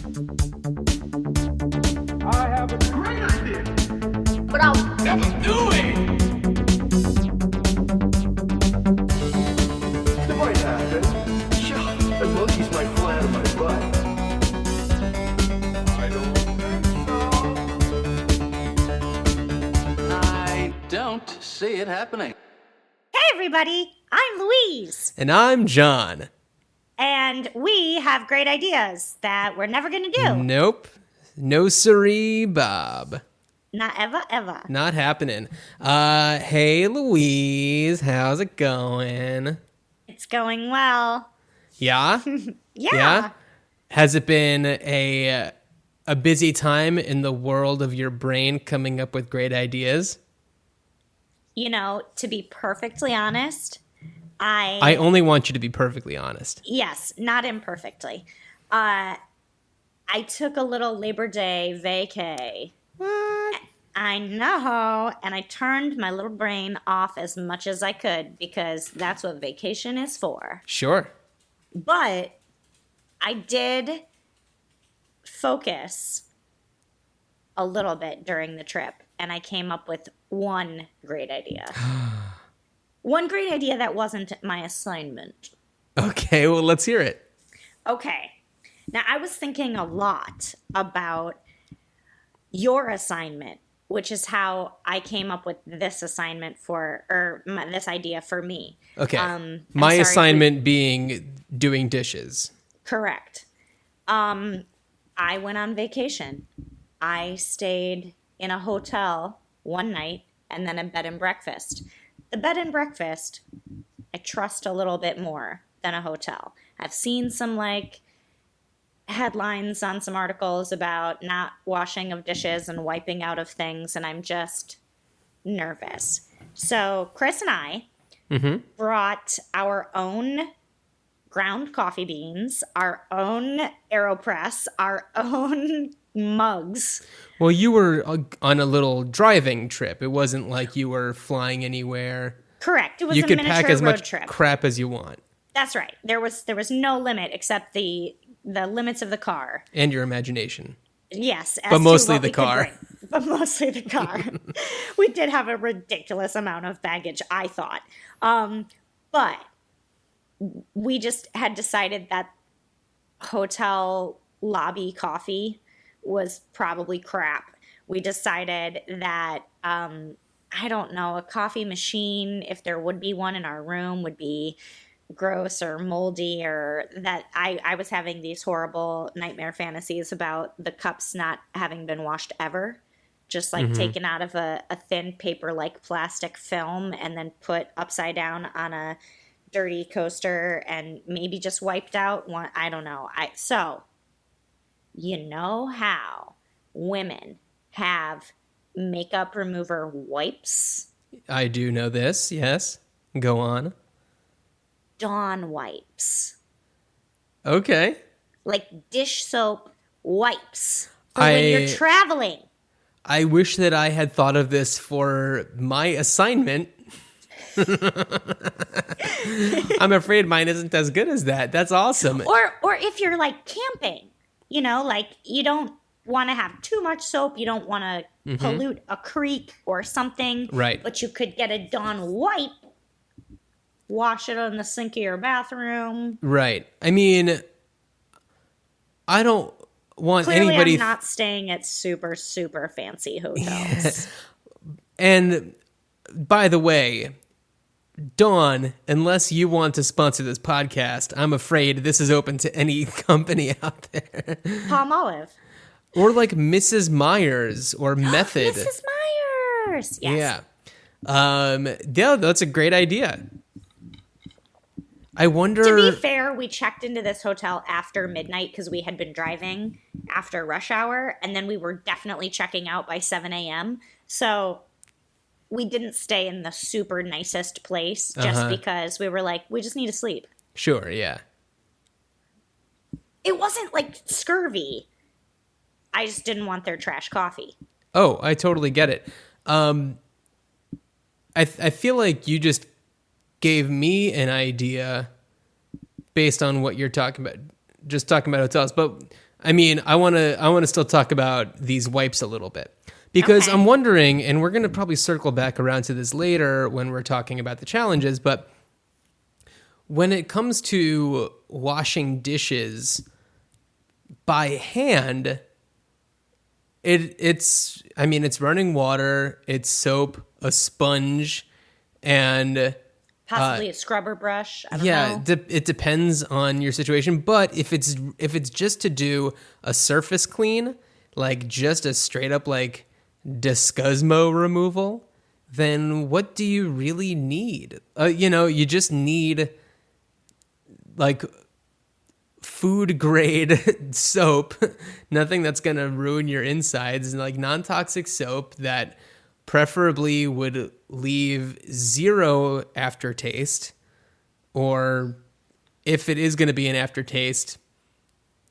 I have a great idea. But I'll Never do it. It might happen. Sure, the monkeys might fly out of my butt. I don't think so. I don't see it happening. Hey everybody, I'm Louise, And I'm John. and we have great ideas that we're never gonna do. Nope. No siree, Bob. Not ever. Not happening. Hey, Louise. How's it going? It's going well. Yeah? Yeah. Has it been a busy time in the world of your brain coming up with great ideas? You know, to be perfectly honest, I only want you to be perfectly honest. yes, not imperfectly. I took a little Labor Day vacay. What? I know, and I turned my little brain off as much as I could because that's what vacation is for. Sure. But I did focus a little bit during the trip, and I came up with one great idea. One great idea that wasn't my assignment. Okay, well, let's hear it. Okay. Now, I was thinking a lot about your assignment, which is how I came up with this assignment this idea for me. Okay. I'm My sorry, assignment being doing dishes. Correct. I went on vacation. I stayed in a hotel one night and then a bed and breakfast. The bed and breakfast, I trust a little bit more than a hotel. I've seen some headlines on some articles about not washing of dishes and wiping out of things, and I'm just nervous. So Chris and I brought our own ground coffee beans, our own AeroPress, our own mugs. Well, you were on a little driving trip. It wasn't like you were flying anywhere. Correct. It was You a could miniature pack as road much trip. crap as you want. That's right. There was no limit except the limits of the car. And your imagination. Yes, as But to mostly what the we could car. bring. But mostly the car. We did have a ridiculous amount of baggage, I thought. But we just had decided that hotel lobby coffee was probably crap. We decided that I don't know, a coffee machine, if there would be one in our room, would be gross or moldy, or that I was having these horrible nightmare fantasies about the cups not having been washed ever, just like taken out of a thin paper like plastic film and then put upside down on a dirty coaster and maybe just wiped out one. I don't know. So you know how women have makeup remover wipes? I do know this, yes. Go on. Dawn wipes. Okay. Like dish soap wipes for when you're traveling. I wish that I had thought of this for my assignment. I'm afraid mine isn't as good as that. That's awesome. Or if you're like camping, you know, like you don't want to have too much soap. You don't want to pollute a creek or something. Right. But you could get a Dawn wipe, wash it on the sink of your bathroom. Right. I mean, I don't want Clearly, anybody... I'm not staying at super, super fancy hotels. And by the way, Dawn, unless you want to sponsor this podcast, I'm afraid this is open to any company out there. Palmolive. Or like Mrs. Myers or Method. Mrs. Myers. Yes. Yeah, that's a great idea. I wonder... To be fair, we checked into this hotel after midnight because we had been driving after rush hour, and then we were definitely checking out by 7 a.m. So we didn't stay in the super nicest place just because we were like, we just need to sleep. Sure, yeah. It wasn't like scurvy. I just didn't want their trash coffee. Oh, I totally get it. I feel like you just gave me an idea based on what you're talking about, just talking about hotels. But I mean, I want to still talk about these wipes a little bit because Okay. I'm wondering, and we're going to probably circle back around to this later when we're talking about the challenges, but when it comes to washing dishes by hand, it's running water, it's soap, a sponge, and Possibly a scrubber brush. I don't yeah, know. it depends on your situation. But if it's just to do a surface clean, like just a straight up like Discosmo removal, then what do you really need? You just need like food grade soap, nothing that's gonna ruin your insides, and like non-toxic soap that preferably would leave zero aftertaste, or if it is going to be an aftertaste,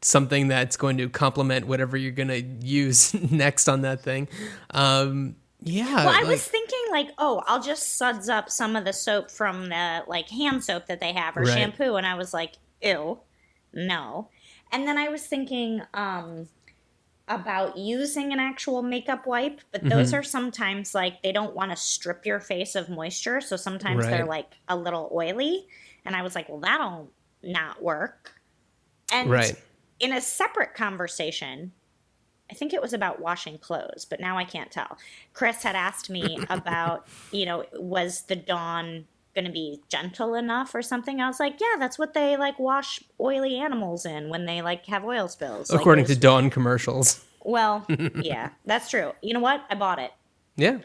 something that's going to complement whatever you're going to use next on that thing. Yeah. Well, I was thinking like, oh, I'll just suds up some of the soap from the like hand soap that they have or Right. shampoo, and I was like, ew, no. And then I was thinking about using an actual makeup wipe, but those Mm-hmm. are sometimes like they don't want to strip your face of moisture, so sometimes they're Right. like a little oily. And I was like, well, that'll not work. And Right. in a separate conversation, I think it was about washing clothes, but now I can't tell. Chris had asked me about, was the Dawn going to be gentle enough or something? I was like, yeah, that's what they like wash oily animals in when they like have oil spills. Like, According to there's- Dawn commercials. Well, yeah, that's true. You know what? I bought it. Yeah.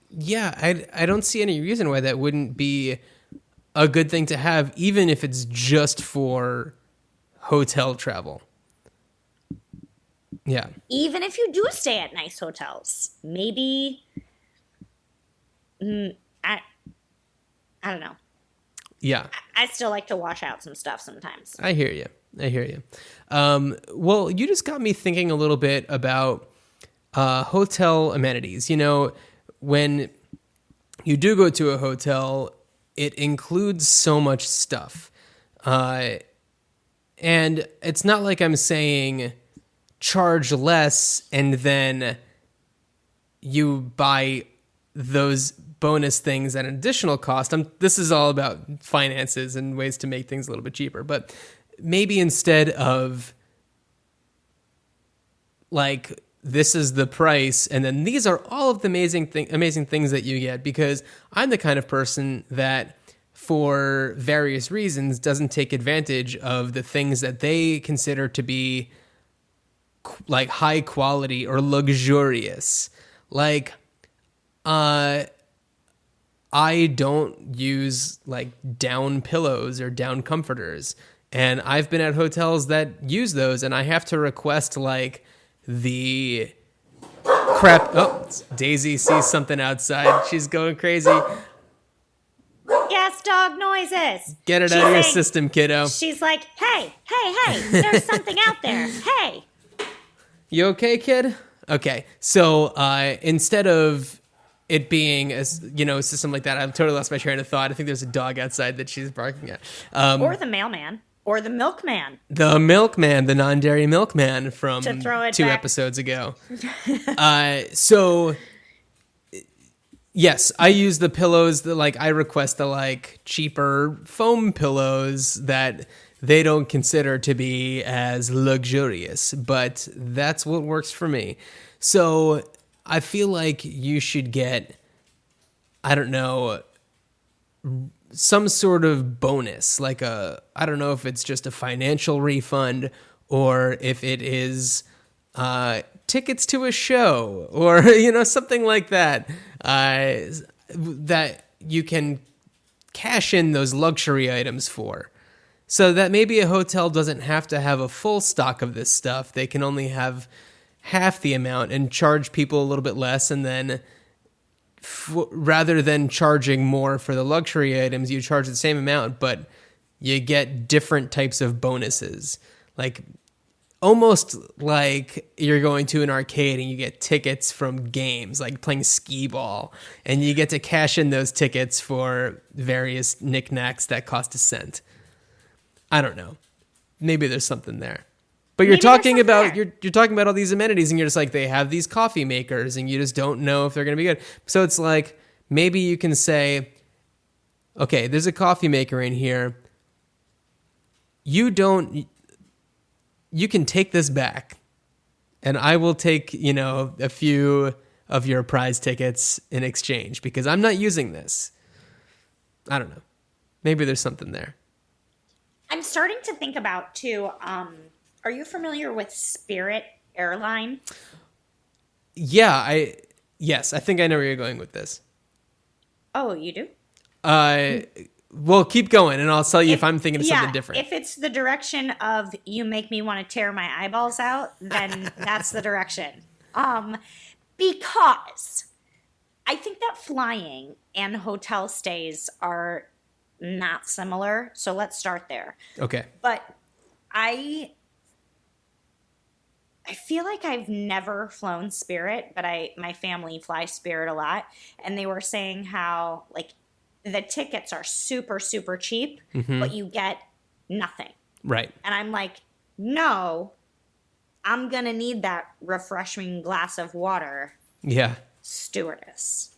Yeah, I don't see any reason why that wouldn't be a good thing to have, even if it's just for hotel travel. Yeah. Even if you do stay at nice hotels, maybe I don't know. Yeah. I still like to wash out some stuff sometimes. I hear you. Well, you just got me thinking a little bit about hotel amenities. When you do go to a hotel, it includes so much stuff. And it's not like I'm saying charge less and then you buy those bonus things at an additional cost. This is all about finances and ways to make things a little bit cheaper. But maybe instead of like, this is the price, and then these are all of the amazing things that you get, because I'm the kind of person that, for various reasons, doesn't take advantage of the things that they consider to be like high quality or luxurious. Like, I don't use like down pillows or down comforters. And I've been at hotels that use those, and I have to request like the crap. Oh, Daisy sees something outside. She's going crazy. Yes, dog noises. Get it She's out of your saying- system, kiddo. She's like, hey, there's something out there. Hey. You okay, kid? Okay. So instead of it being a system like that, I've totally lost my train of thought. I think there's a dog outside that she's barking at. Or the mailman. Or the milkman. The milkman, the non-dairy milkman from To throw it 2 back. episodes ago. So yes, I use the pillows that I request the cheaper foam pillows that they don't consider to be as luxurious, but that's what works for me. So I feel like you should get, I don't know, some sort of bonus, I don't know if it's just a financial refund or if it is tickets to a show or, something like that, that you can cash in those luxury items for. So that maybe a hotel doesn't have to have a full stock of this stuff. They can only have half the amount and charge people a little bit less, and then rather than charging more for the luxury items, you charge the same amount, but you get different types of bonuses. Almost like you're going to an arcade and you get tickets from games, like playing skee ball, and you get to cash in those tickets for various knickknacks that cost a cent. I don't know. maybe there's something there. But you're Maybe there's talking something about there. you're talking about all these amenities, and you're just like, they have these coffee makers, and you just don't know if they're going to be good. So it's like, maybe you can say, okay, there's a coffee maker in here. You can take this back, and I will take, a few of your prize tickets in exchange because I'm not using this. I don't know. Maybe there's something there. I'm starting to think about too. Are you familiar with Spirit Airline? Yeah, yes, I think I know where you're going with this. Oh, you do? Well, keep going, and I'll tell you if I'm thinking of something different. If it's the direction of you make me want to tear my eyeballs out, then that's the direction. Because I think that flying and hotel stays are not similar. So let's start there. Okay. But I feel like I've never flown Spirit, but my family flies Spirit a lot, and they were saying how like the tickets are super super cheap, but you get nothing. Right. And I'm like, no, I'm gonna need that refreshing glass of water, Yeah. stewardess,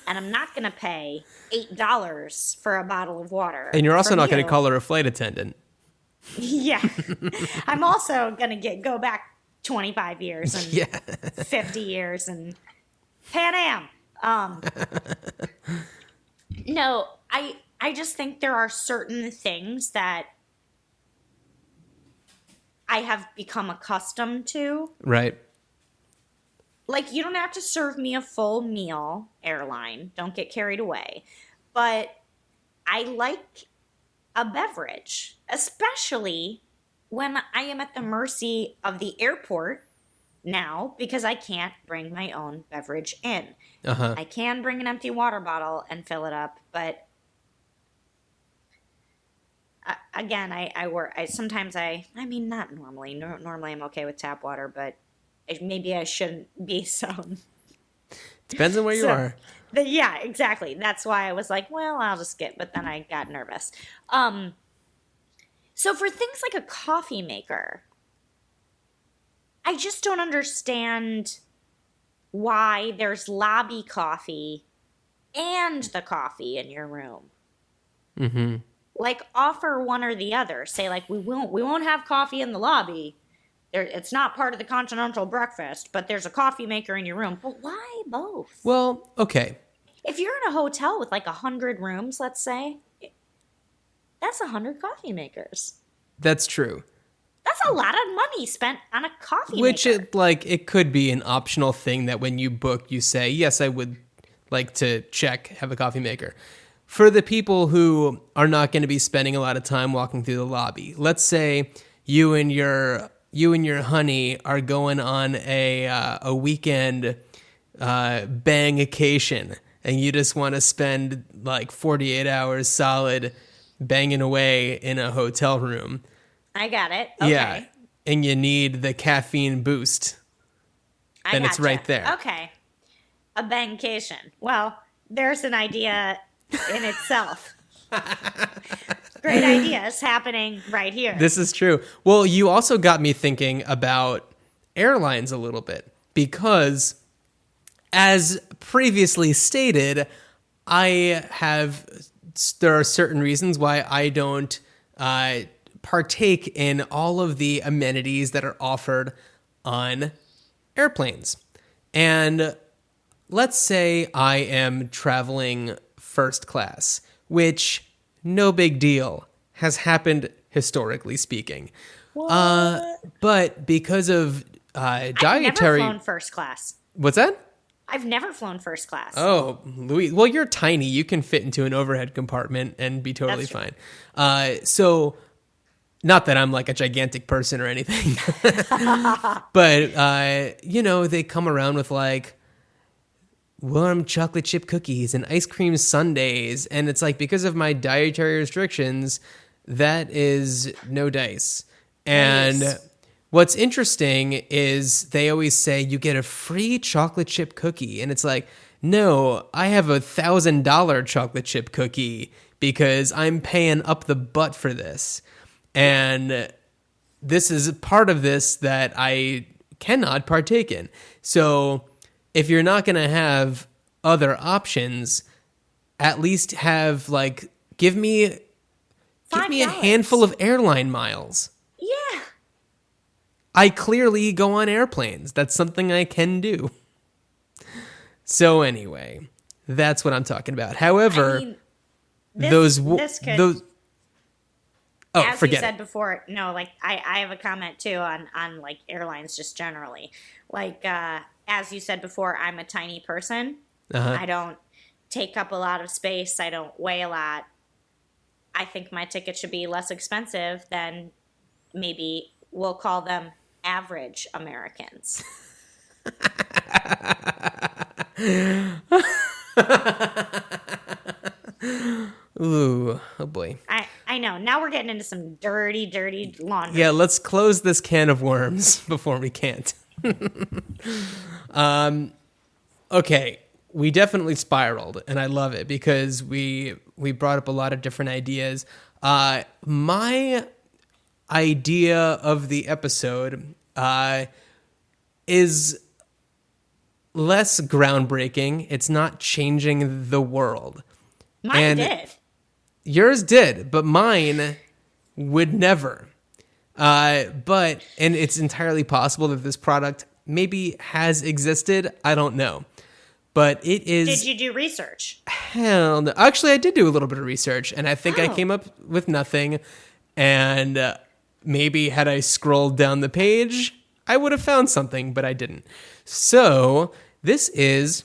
and I'm not gonna pay $8 for a bottle of water. And you're also from not going you. to call her a flight attendant. Yeah. I'm also going to go back 25 years and Yeah. 50 years and Pan Am. No, I just think there are certain things that I have become accustomed to. Right. Like, you don't have to serve me a full meal, airline. Don't get carried away. But I like a beverage, especially when I am at the mercy of the airport now because I can't bring my own beverage in. Uh-huh. I can bring an empty water bottle and fill it up, but again, I mean, not normally. Normally I'm okay with tap water, but maybe I shouldn't be so. Depends on where you are. Yeah, exactly. That's why I was like, well, I'll just but then I got nervous. So for things like a coffee maker, I just don't understand why there's lobby coffee and the coffee in your room. Mm-hmm. Like, offer one or the other. Say, like, we won't have coffee in the lobby. It's not part of the continental breakfast, but there's a coffee maker in your room. But why both? Well, okay. If you're in a hotel with like 100 rooms, let's say, that's 100 coffee makers. That's true. That's a lot of money spent on a coffee Which maker. it could be an optional thing that when you book, you say, yes, I would like to have a coffee maker. For the people who are not going to be spending a lot of time walking through the lobby, let's say you and your honey are going on a weekend bang-ication, and you just want to spend like 48 hours solid banging away in a hotel room. I got it. Okay. Yeah, and you need the caffeine boost. Then it's right there. Okay. A bangcation. Well, there's an idea in itself. Great ideas happening right here. This is true. Well, you also got me thinking about airlines a little bit because, as previously stated, there are certain reasons why I don't partake in all of the amenities that are offered on airplanes. And let's say I am traveling first class, which, no big deal, has happened historically speaking. But because of I've dietary... never flown first class. What's that? I've never flown first class. Oh, Louise. Well, you're tiny. You can fit into an overhead compartment and be totally That's fine. So, not that I'm like a gigantic person or anything, but, they come around with like warm chocolate chip cookies and ice cream sundaes. And it's like, because of my dietary restrictions, that is no dice. And Nice. what's interesting is they always say you get a free chocolate chip cookie. And it's like, no, I have $1,000 chocolate chip cookie because I'm paying up the butt for this. And this is part of this that I cannot partake in. So if you're not going to have other options, at least have like give me a $5. handful of airline miles. Yeah. I clearly go on airplanes. That's something I can do. So anyway, that's what I'm talking about. However, I mean, this could, oh, as you forget said it. before, no, like I have a comment too on like airlines just generally. Like as you said before, I'm a tiny person. Uh-huh. I don't take up a lot of space. I don't weigh a lot. I think my ticket should be less expensive than maybe we'll call them average Americans. Ooh, oh boy. I know. Now we're getting into some dirty laundry. Yeah, let's close this can of worms before we can't. Okay, we definitely spiraled, and I love it because we brought up a lot of different ideas. My idea of the episode is less groundbreaking. It's not changing the world. Mine did. Yours did, but mine would never. And it's entirely possible that this product maybe has existed. I don't know. But it is... Did you do research? Hell no. Actually, I did do a little bit of research, and I think I came up with nothing. And maybe had I scrolled down the page, I would have found something, but I didn't. So this is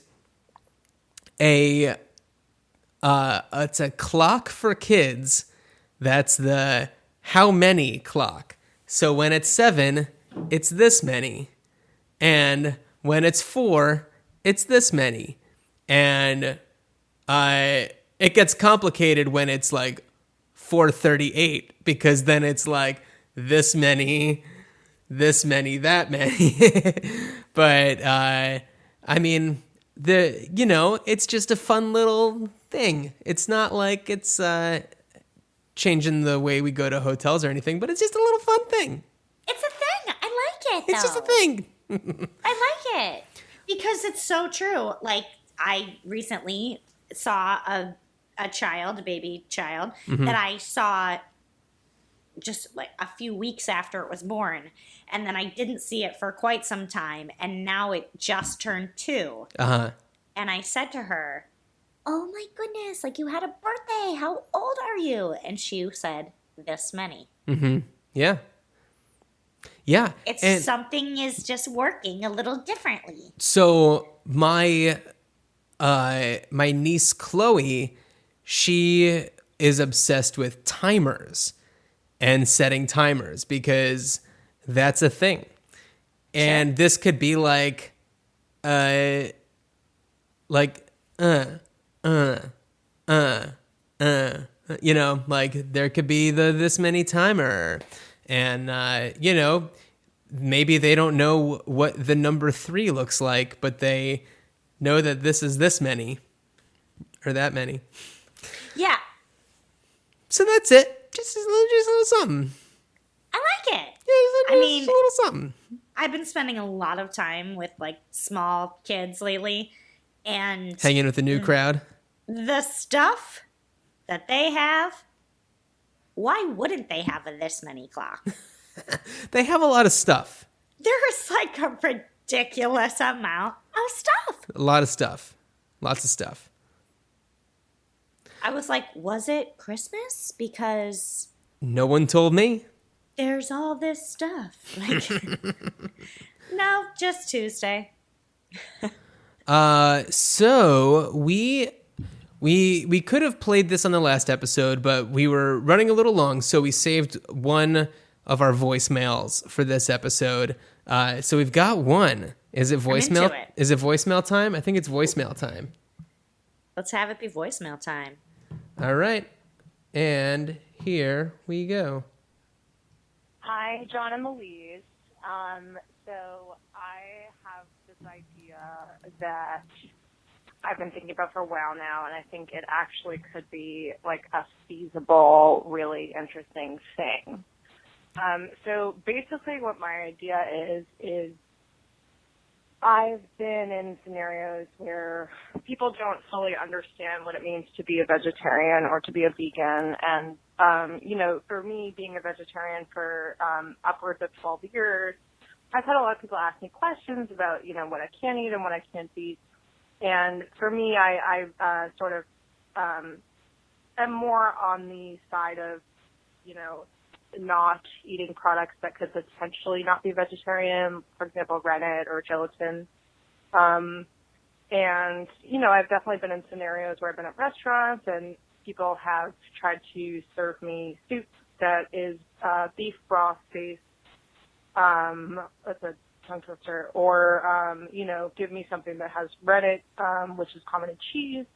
it's a clock for kids. That's the how many clock. So when it's 7, it's this many. And when it's 4, it's this many. And it gets complicated when it's like 4:38, because then it's like this many, that many. But I mean, it's just a fun little thing. It's not like it's changing the way we go to hotels or anything, but it's just a little fun thing. It's a thing. I like it, though. It's just a thing. I like it. Because it's so true. Like, I recently saw a baby child, that I saw just like a few weeks after it was born. And then I didn't see it for quite some time. And now it just turned 2. Uh-huh. And I said to her, "Oh my goodness, like you had a birthday. How old are you?" And she said, "This many." Yeah. Yeah. It's something is just working a little differently. So my niece Chloe, she is obsessed with timers and setting timers because that's a thing. And this could be like like there could be the this many timer, and maybe they don't know what the number 3 looks like, but they know that this is this many or that many. Yeah. So that's it. Just a little something. I like it. Yeah, I mean, just a little something. I've been spending a lot of time with like small kids lately, and Hanging with the new crowd. the stuff that they have, why wouldn't they have a this many clock? They have a lot of stuff. There's like a ridiculous amount of stuff. A lot of stuff. Lots of stuff. I was like, was it Christmas? Because No one told me. there's all this stuff. Like, no, just Tuesday. So we could have played this on the last episode, but we were running a little long, so we saved one of our voicemails for this episode. So we've got one. Is it voicemail? into it. Is it voicemail time? I think it's voicemail time. Let's have it be voicemail time. All right. And here we go. Hi, John and Louise. So I have this idea that I've been thinking about for a while now, and I think it actually could be like a feasible, really interesting thing. So basically what my idea is I've been in scenarios where people don't fully understand what it means to be a vegetarian or to be a vegan. And, for me, being a vegetarian for upwards of 12 years, I've had a lot of people ask me questions about, what I can eat and what I can't eat. And for me, I sort of am more on the side of, not eating products that could potentially not be vegetarian, for example, rennet or gelatin. I've definitely been in scenarios where I've been at restaurants and people have tried to serve me soup that is beef broth based. That's a tongue twister. Or, give me something that has rennet, which is common in cheese.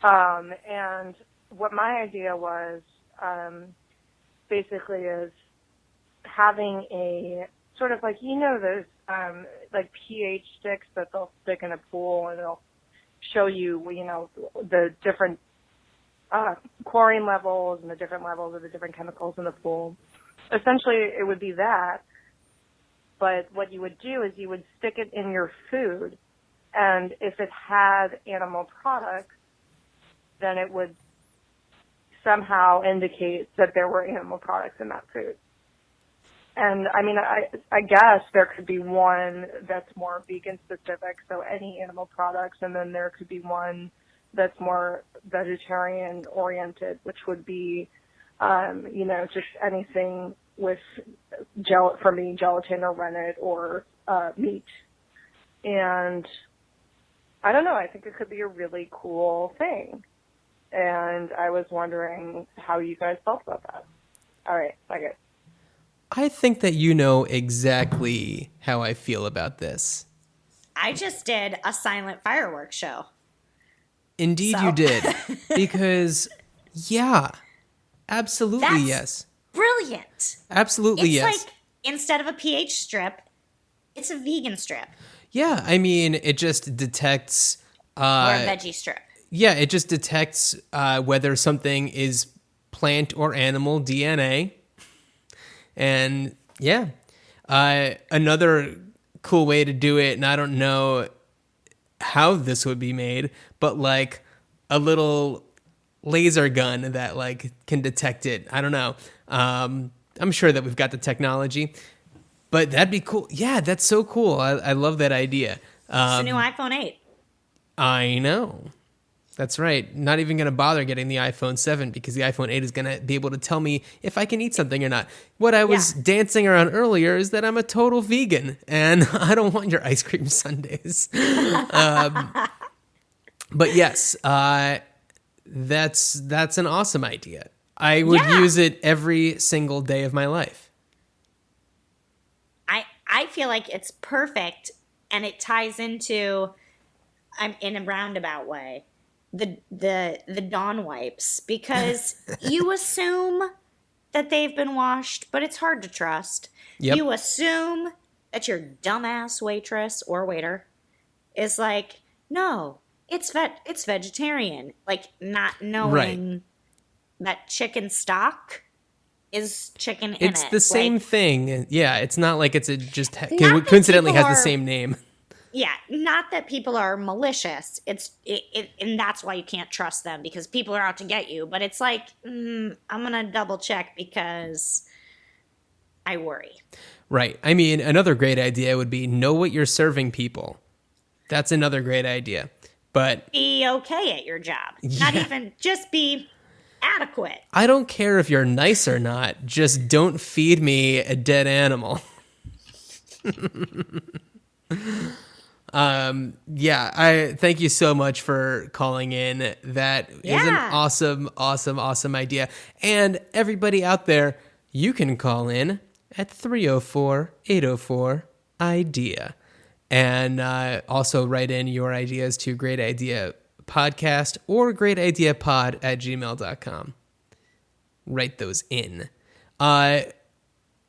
And what my idea was, basically is having a sort of like, those, like pH sticks that they'll stick in a pool and they'll show you, the different, chlorine levels and the different levels of the different chemicals in the pool. Essentially, it would be that. But what you would do is you would stick it in your food, and if it had animal products, then it would somehow indicate that there were animal products in that food. And I mean, I guess there could be one that's more vegan specific, so any animal products, and then there could be one that's more vegetarian oriented, which would be, just anything with for me, gelatin or rennet or meat. And I don't know, I think it could be a really cool thing. And I was wondering how you guys felt about that. All right, bye guys. I think that you know exactly how I feel about this. I just did a silent fireworks show. Indeed, So. you did. Because, yeah, absolutely That's yes. brilliant. Absolutely It's yes. like, instead of a pH strip, it's a vegan strip Yeah, I mean, it just detects. or a veggie strip. Yeah, it just detects whether something is plant or animal DNA. And yeah, another cool way to do it, and I don't know how this would be made, but like a little laser gun that like can detect it. I don't know. I'm sure that we've got the technology, but that'd be cool. Yeah, that's so cool. I love that idea. It's the new iPhone 8. I know. That's right. Not even going to bother getting the iPhone 7 because the iPhone 8 is going to be able to tell me if I can eat something or not. What I was dancing around earlier is that I'm a total vegan and I don't want your ice cream sundaes. But yes, that's an awesome idea. I would use it every single day of my life. I feel like it's perfect, and it ties into, in a roundabout way, the Dawn wipes, because you assume that they've been washed, but it's hard to trust. Yep. You assume that your dumbass waitress or waiter is like, no, it's vegetarian, like not knowing that chicken stock is chicken in it. It's the same thing. Yeah, it's not like it's that coincidentally people has the are- same name. Yeah, not that people are malicious. And that's why you can't trust them, because people are out to get you. But it's like, I'm gonna double check because I worry. Right. I mean, another great idea would be know what you're serving people. That's another great idea. But Be okay at your job. Not even just be adequate. I don't care if you're nice or not. Just don't feed me a dead animal. I thank you so much for calling in. That is an awesome idea. And everybody out there, you can call in at 304-804-IDEA. And also write in your ideas to Great Idea Podcast or greatideapod@gmail.com. Write those in. And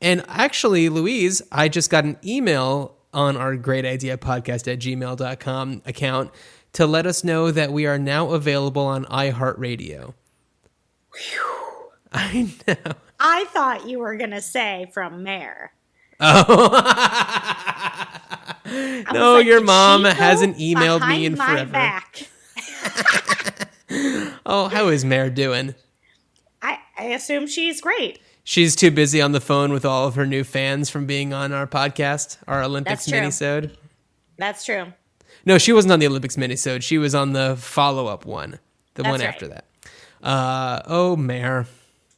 actually, Louise, I just got an email on our Great Idea Podcast @gmail.com account to let us know that we are now available on iHeartRadio. Whew. I know. I thought you were gonna say from Mare. I No, was like, your "Did mom she go hasn't emailed me behind in my forever. back?" Oh, how is Mare doing? I assume she's great. She's too busy on the phone with all of her new fans from being on our podcast, our Olympics That's true. minisode. That's true. No, she wasn't on the Olympics minisode. She was on the follow-up one, the That's one right. after that. Oh, Mare.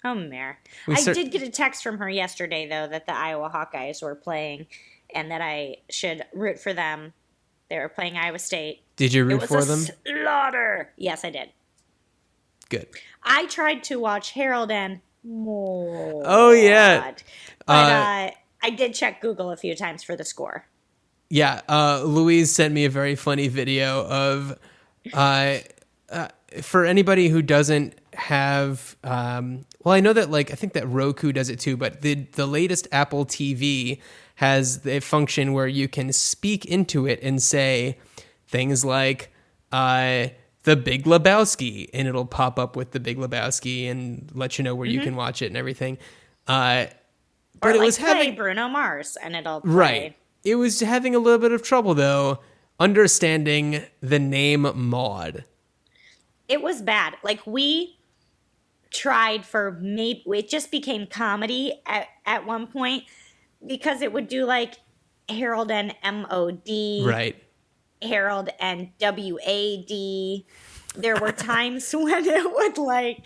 Oh, Mare. We I cer- did get a text from her yesterday, though, that the Iowa Hawkeyes were playing and that I should root for them. They were playing Iowa State. Did you It root was for a them? slaughter. Yes, I did. Good. I tried to watch Harold and Maude. Oh, yeah. But I did check Google a few times for the score. Yeah, Louise sent me a very funny video of, for anybody who doesn't have, well, I know that I think that Roku does it too, but the latest Apple TV has the function where you can speak into it and say things like, The Big Lebowski, and it'll pop up with The Big Lebowski and let you know where you can watch it and everything. But Or it like was play having Bruno Mars, and it'll play. right. It was having a little bit of trouble though understanding the name Maude. It was bad. Like, we tried for maybe it just became comedy at one point because it would do like Harold and MOD, Right. Harold and WAD. There were times when it would like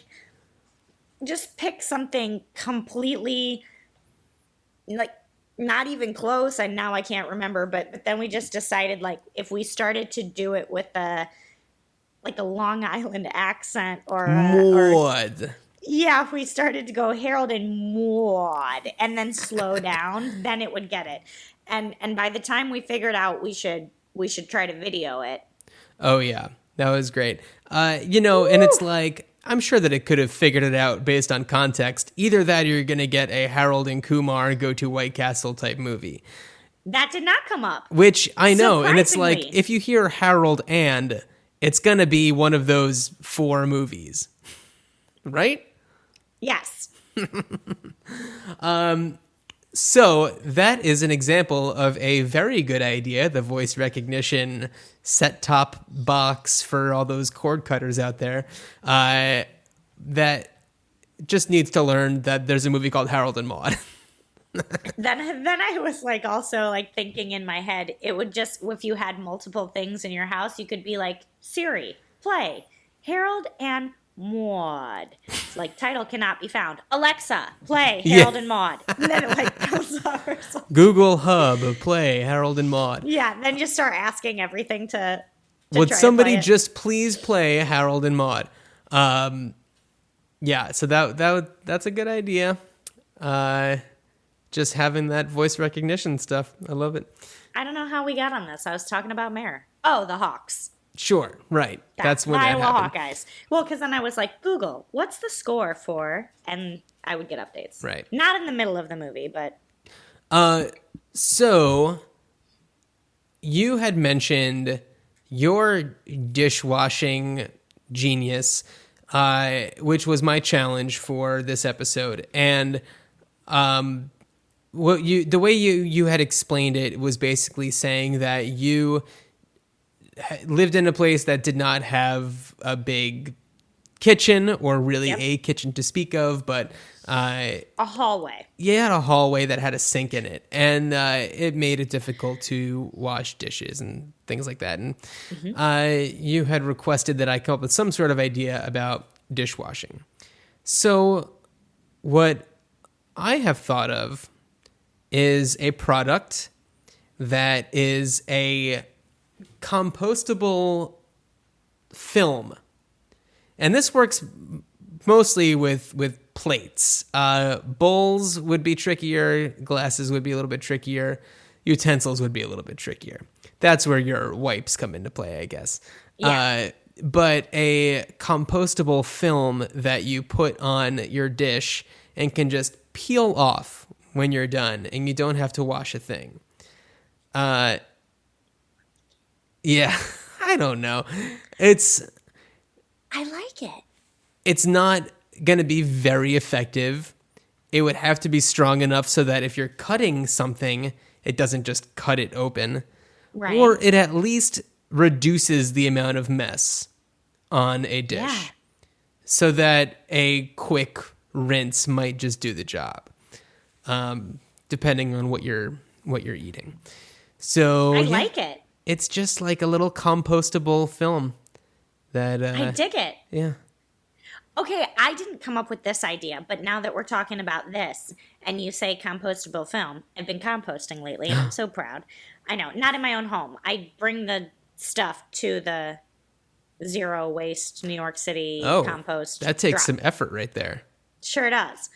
just pick something completely like not even close, and now I can't remember, but then we just decided like if we started to do it with a Long Island accent or Maude. yeah, if we started to go Harold and Maude and then slow down, then it would get it. And by the time we figured out we should try to video it. Oh yeah. That was great. And it's like I'm sure that it could have figured it out based on context. Either that or you're going to get a Harold and Kumar go to White Castle type movie. That did not come up. Which I know, and it's like Surprisingly. if you hear Harold and it's going to be one of those 4 movies. Right? Yes. So that is an example of a very good idea, the voice recognition set-top box for all those cord cutters out there that just needs to learn that there's a movie called Harold and Maude. Then I was like also like thinking in my head, it would just if you had multiple things in your house, you could be like, Siri, play Harold and Maude. Like title cannot be found. Alexa, play Harold and Maude. And then it like comes up or something. Google Hub, play Harold and Maude. Yeah, then just start asking everything to Would try to somebody play it. just please play Harold and Maude? Yeah, so that's a good idea. Just having that voice recognition stuff. I love it. I don't know how we got on this. I was talking about Mare. Oh, the Hawks. Sure, right. That's when that Iowa happened. Hawkeyes. Well, because then I was like, Google, what's the score for? And I would get updates. Right. Not in the middle of the movie, but So you had mentioned your dishwashing genius, which was my challenge for this episode. And the way you had explained it was basically saying that you lived in a place that did not have a big kitchen or really Yep. a kitchen to speak of, but a hallway. you had a hallway that had a sink in it, and it made it difficult to wash dishes and things like that. And you had requested that I come up with some sort of idea about dishwashing. So what I have thought of is a product that is a compostable film. And this works mostly with plates. Bowls would be trickier. Glasses would be a little bit trickier. Utensils would be a little bit trickier. That's where your wipes come into play, I guess. Yeah. But a compostable film that you put on your dish and can just peel off when you're done, and you don't have to wash a thing. Yeah, I don't know. I like it. It's not going to be very effective it would have to be strong enough so that if you're cutting something, it doesn't just cut it open. Right. Or it at least reduces the amount of mess on a dish. Yeah. So that a quick rinse might just do the job. Depending on what you're eating. So I like it. It's just like a little compostable film that I dig it. yeah. Okay, I didn't come up with this idea, but now that we're talking about this and you say compostable film, I've been composting lately and I'm so proud. I know, not in my own home. I bring the stuff to the zero waste New York City compost. That takes drop. some effort right there. Sure does.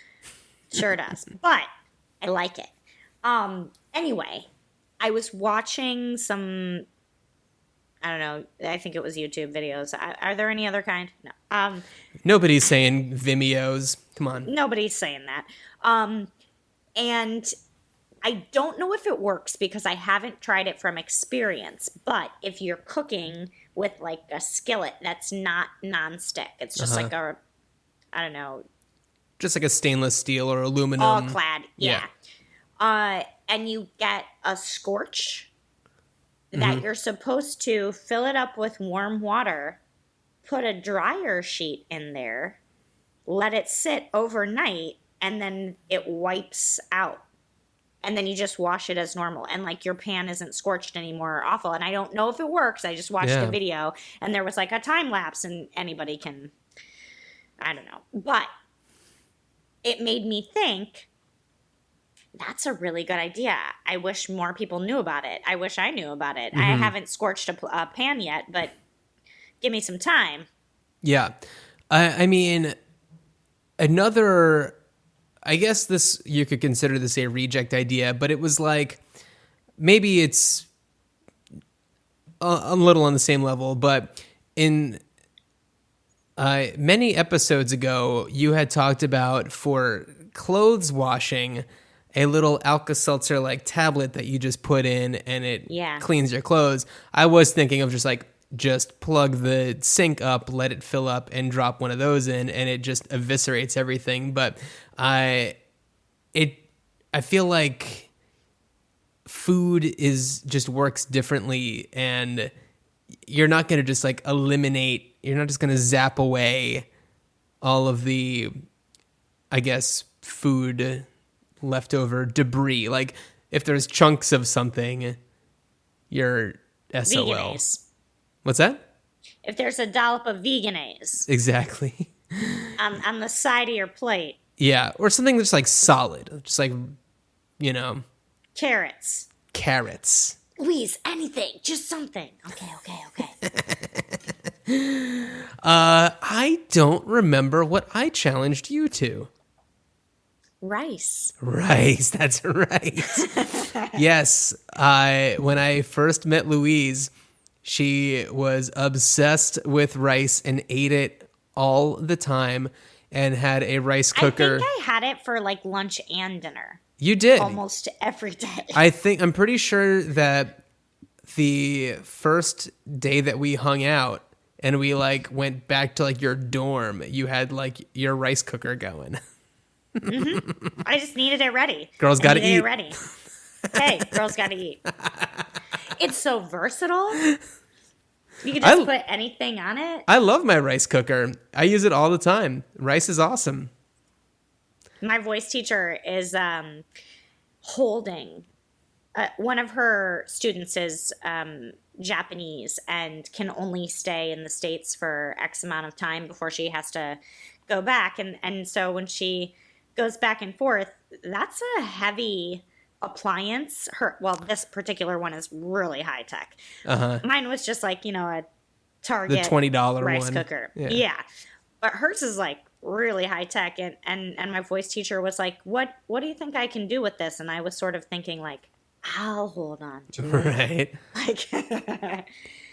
Sure does. But I like it. Anyway, I was watching some, I don't know, I think it was YouTube videos. Are there any other kind? No. Nobody's saying Vimeos. Come on. Nobody's saying that. And I don't know if it works because I haven't tried it from experience, but if you're cooking with like a skillet that's not nonstick, it's just like a, I don't know, Just like a stainless steel or aluminum. all clad. Yeah. Yeah. And you get a scorch that you're supposed to fill it up with warm water, put a dryer sheet in there, let it sit overnight, and then it wipes out. And then you just wash it as normal. And like your pan isn't scorched anymore or awful. And I don't know if it works. I just watched Yeah. the video and there was like a time lapse and anybody can, I don't know. But it made me think, that's a really good idea. I wish more people knew about it. I wish I knew about it. I haven't scorched a pan yet, but give me some time. Yeah. I mean, another, I guess this, you could consider this a reject idea, but it was like, maybe it's a little on the same level, but in many episodes ago, you had talked about for clothes washing, a little Alka-Seltzer like tablet that you just put in and it cleans your clothes. I was thinking of just plug the sink up, let it fill up, and drop one of those in, and it just eviscerates everything. But I feel like food just works differently, and you're not going to just like eliminate. You're not just going to zap away all of the, I guess, food leftover debris. Like if there's chunks of something, you're SOL. Veganese. What's that? If there's a dollop of veganese Exactly. on the side of your plate, Yeah, or something that's like solid, just like, carrots. carrots. Louise, anything, just something. Okay. I don't remember what I challenged you to. Rice. Rice, that's right. Yes, when I first met Louise, she was obsessed with rice and ate it all the time and had a rice cooker. I think I had it for like lunch and dinner. You did. Almost every day. I'm pretty sure that the first day that we hung out and we like went back to like your dorm, you had like your rice cooker going. I just needed it ready. Girls gotta Needed eat. it ready. Hey, girls gotta eat. It's so versatile. You can just put anything on it. I love my rice cooker. I use it all the time. Rice is awesome. My voice teacher is holding. One of her students is Japanese and can only stay in the States for X amount of time before she has to go back. And so when she goes back and forth, that's a heavy appliance. This particular one is really high tech. Mine was just like, a Target The $20 rice one. cooker. Yeah. Yeah. But hers is like really high tech. And my voice teacher was like, what do you think I can do with this? And I was sort of thinking like, I'll hold on to it. Right. Like,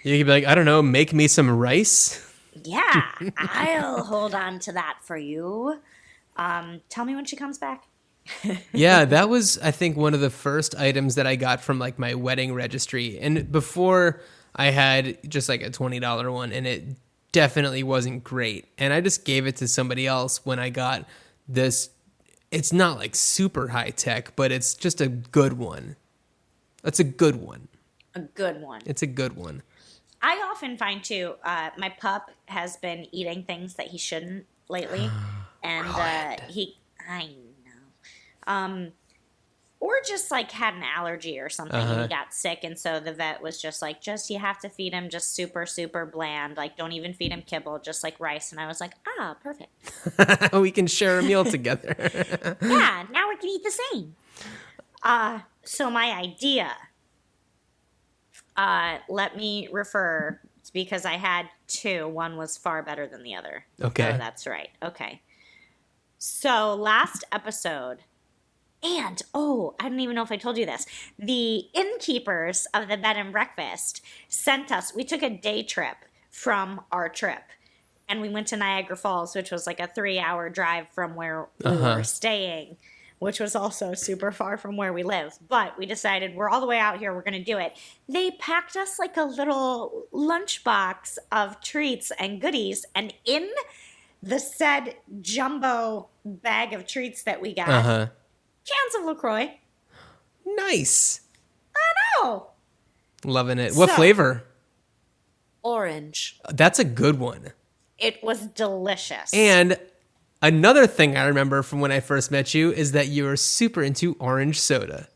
You could be like, I don't know, make me some rice. yeah, I'll hold on to that for you. Tell me when she comes back. Yeah, that was, I think, one of the first items that I got from like my wedding registry. And before I had just like a $20 one, and it definitely wasn't great. And I just gave it to somebody else when I got this it's not like super high tech, but it's just a good one. That's a good one. A good one. It's a good one. I often find too, my pup has been eating things that he shouldn't lately, and I know, or just like had an allergy or something, and he got sick, and so the vet was just like, you have to feed him just super, super bland, like don't even feed him kibble, just like rice, and I was like, perfect. We can share a meal together. Yeah, now we can eat the same. So my idea. Let me refer, because I had two. One was far better than the other. Okay. Oh, that's right. Okay. So last episode, and I don't even know if I told you this. The innkeepers of the bed and breakfast sent us, we took a day trip from our trip. And we went to Niagara Falls, which was like a 3-hour drive from where we were staying, which was also super far from where we live. But we decided we're all the way out here, we're going to do it. They packed us like a little lunchbox of treats and goodies. And in the said jumbo bag of treats that we got, cans of LaCroix. Nice. I know. Loving it. What So- flavor? Orange. That's a good one. It was delicious. And another thing I remember from when I first met you is that you were super into orange soda.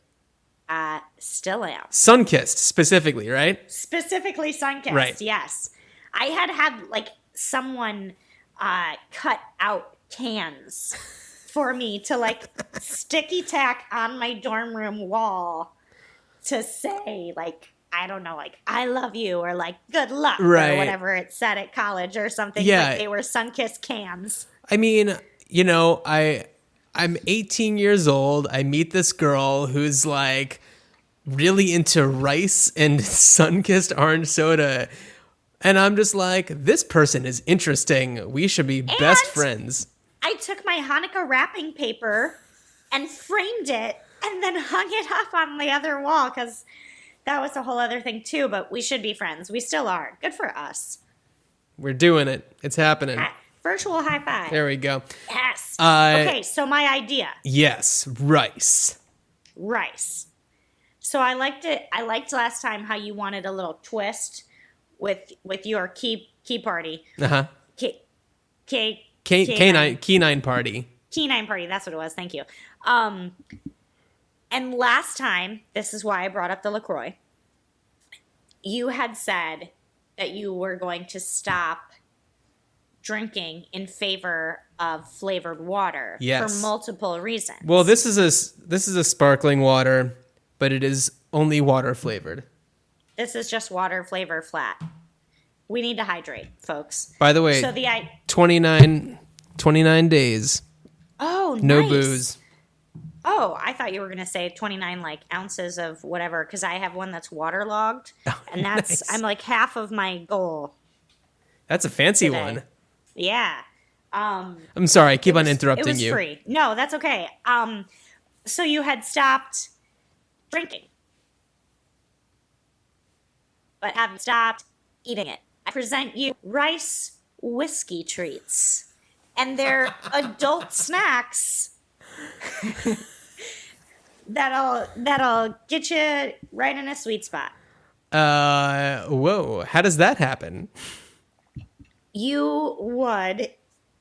Still am. Sunkissed specifically, right? Specifically Sunkissed, Right. yes. I had like someone cut out cans for me to like sticky tack on my dorm room wall to say like, I don't know, like, I love you, or like, good luck, Right. or whatever it said at college or something. Yeah. Like they were Sunkissed cans. I mean, you know, I'm 18 years old. I meet this girl who's like really into rice and sun-kissed orange soda. And I'm just like, this person is interesting. We should be best And- friends. I took my Hanukkah wrapping paper and framed it and then hung it up on the other wall because that was a whole other thing too, but we should be friends. We still are. Good for us. We're doing it. It's happening. Virtual high five. There we go. Yes. Uh, Okay, so my idea. Yes, rice. Rice. So I liked it. I liked last time how you wanted a little twist with your key party. Uh-huh. Canine party. Canine party, that's what it was. Thank you. And last time, this is why I brought up the LaCroix. You had said that you were going to stop drinking in favor of flavored water Yes. for multiple reasons. Well, this is a sparkling water, but it is only water flavored. This is just water flavor flat. We need to hydrate, folks. By the way, So 29 days, oh, no nice. booze. Oh, I thought you were gonna say 29 like ounces of whatever, because I have one that's waterlogged, and that's nice. I'm like half of my goal. That's a fancy Today. one. Yeah. I'm sorry, I keep on interrupting It was you. free. No, that's okay. So you had stopped drinking, but haven't stopped eating it. I present you rice whiskey treats, and they're adult snacks that'll get you right in a sweet spot. Whoa, how does that happen? You would,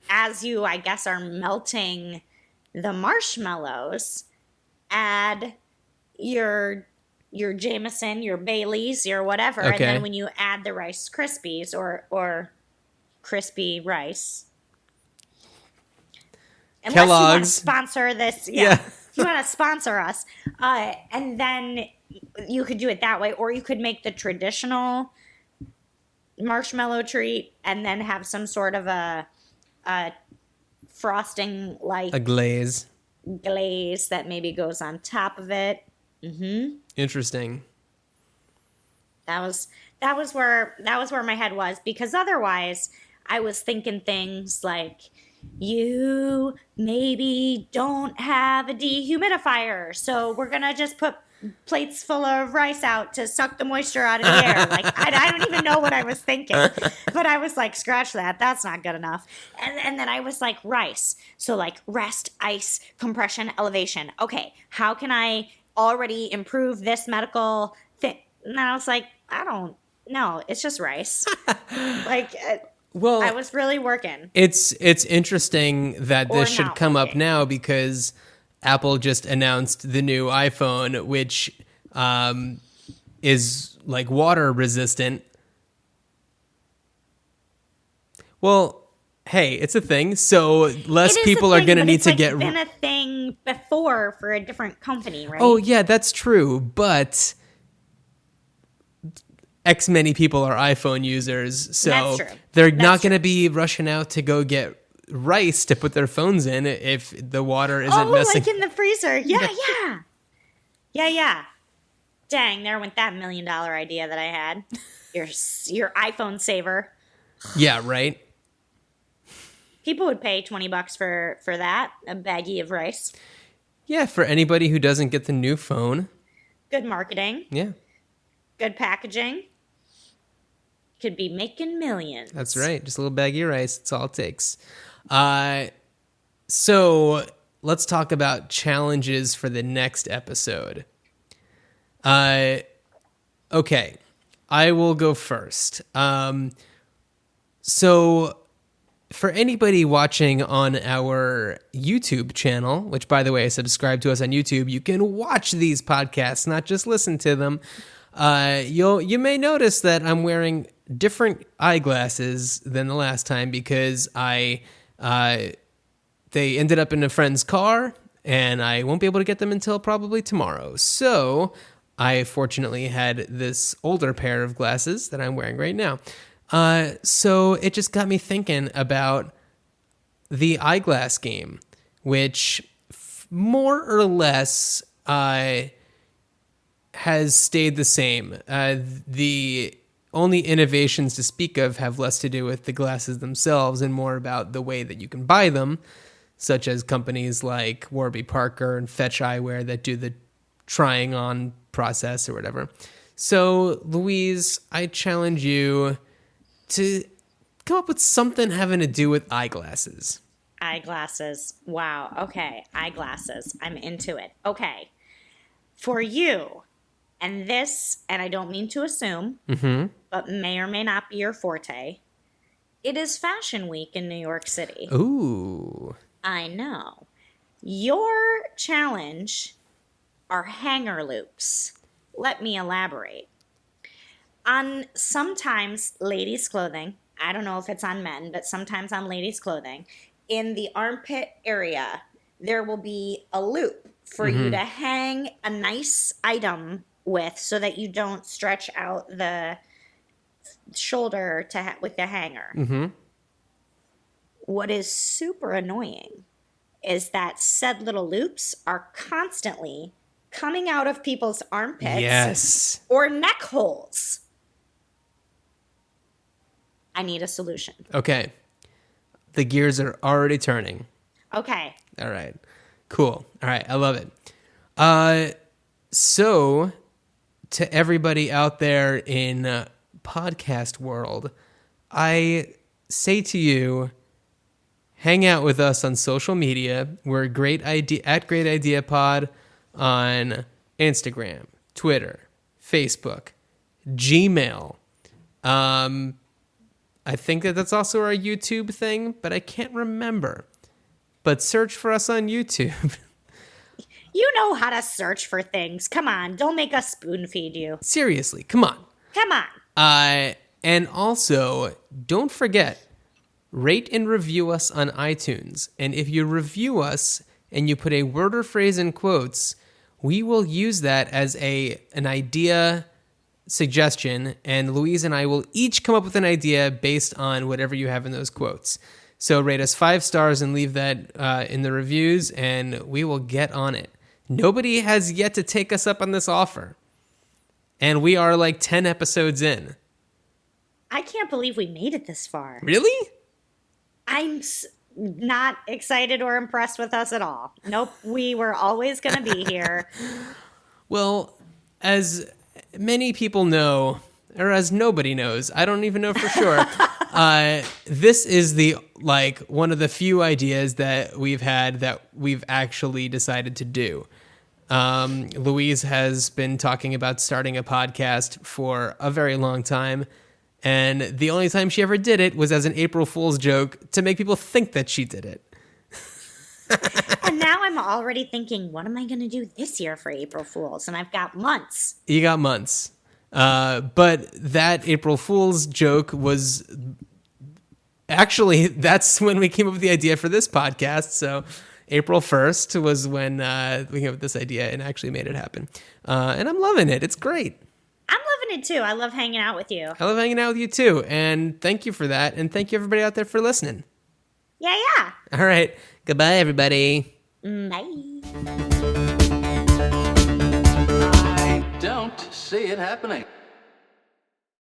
as you, I guess, are melting the marshmallows, add your Jameson, your Baileys, your whatever, and Okay. then when you add the Rice Krispies or crispy rice, unless you want to Kellogg's. sponsor this, Yeah. if you want to sponsor us, and then you could do it that way, or you could make the traditional marshmallow treat and then have some sort of a frosting like A glaze. glaze that maybe goes on top of it. Interesting. That was where my head was, because otherwise I was thinking things like you maybe don't have a dehumidifier, so we're gonna just put plates full of rice out to suck the moisture out of the air. Like, I don't even know what I was thinking, but I was like, scratch that, that's not good enough. And then I was like, rice, so like rest, ice, compression, elevation. Okay, how can I already improve this medical thing? And I was like, I don't know, it's just rice. Like, Well, I was really working. it's interesting that Or this should not come up working. now because Apple just announced the new iPhone, which is like water resistant. Well, hey, it's a thing. So less It is a people are thing, going to but need it's to like get. been a thing before for a different company, right? Oh yeah, that's true. But X many people are iPhone users, so That's true. they're That's not going to true. be rushing out to go get rice to put their phones in if the water isn't Oh, messing. like in the freezer. Yeah. Dang, there went that $1 million idea that I had. Your iPhone saver. Yeah, right. People would pay $20 for that, a baggie of rice. Yeah, for anybody who doesn't get the new phone. Good marketing, Yeah, good packaging. Could be making millions. that's right. Just a little baggie of rice. That's all it takes. So let's talk about challenges for the next episode. Okay, I will go first. So for anybody watching on our YouTube channel, which by the way, subscribe to us on YouTube, you can watch these podcasts, not just listen to them. You may notice that I'm wearing different eyeglasses than the last time because they ended up in a friend's car and I won't be able to get them until probably tomorrow. So I fortunately had this older pair of glasses that I'm wearing right now. So it just got me thinking about the eyeglass game, which more or less has stayed the same. The only innovations to speak of have less to do with the glasses themselves and more about the way that you can buy them, such as companies like Warby Parker and Fetch Eyewear that do the trying on process or whatever. So, Louise, I challenge you to come up with something having to do with eyeglasses. Eyeglasses. Wow. Okay. Eyeglasses. I'm into it. Okay. For you, and I don't mean to assume, but may or may not be your forte, it is Fashion Week in New York City. Ooh. I know. Your challenge are hanger loops. Let me elaborate. On sometimes ladies' clothing, I don't know if it's on men, but sometimes on ladies' clothing, in the armpit area, there will be a loop for you to hang a nice item with so that you don't stretch out the shoulder with the hanger. What is super annoying is that said little loops are constantly coming out of people's armpits Yes. or neck holes. I need a solution. Okay. The gears are already turning. Okay. All right. Cool. All right. I love it. So to everybody out there in podcast world, I say to you, hang out with us on social media. We're at Great Idea Pod on Instagram, Twitter, Facebook, Gmail. I think that's also our YouTube thing, but I can't remember. But search for us on YouTube. You know how to search for things. Come on. Don't make us spoon feed you. Seriously, come on. Come on. And also, don't forget, rate and review us on iTunes. And if you review us and you put a word or phrase in quotes, we will use that as an idea suggestion, and Louise and I will each come up with an idea based on whatever you have in those quotes. So rate us 5 stars and leave that in the reviews, and we will get on it. Nobody has yet to take us up on this offer. And we are like 10 episodes in. I can't believe we made it this far. Really? not excited or impressed with us at all. Nope, we were always going to be here. Well, as many people know, or as nobody knows, I don't even know for sure. This is one of the few ideas that we've had that we've actually decided to do. Louise has been talking about starting a podcast for a very long time, and the only time she ever did it was as an April Fool's joke to make people think that she did it. And now I'm already thinking, what am I going to do this year for April Fools? And I've got months. You got months. But that April Fool's joke was actually, that's when we came up with the idea for this podcast. So April 1st was when we came up with this idea and actually made it happen. And I'm loving it. It's great. I'm loving it too. I love hanging out with you. I love hanging out with you too. And thank you for that. And thank you everybody out there for listening. Yeah. All right. Goodbye, everybody. Bye. I don't see it happening.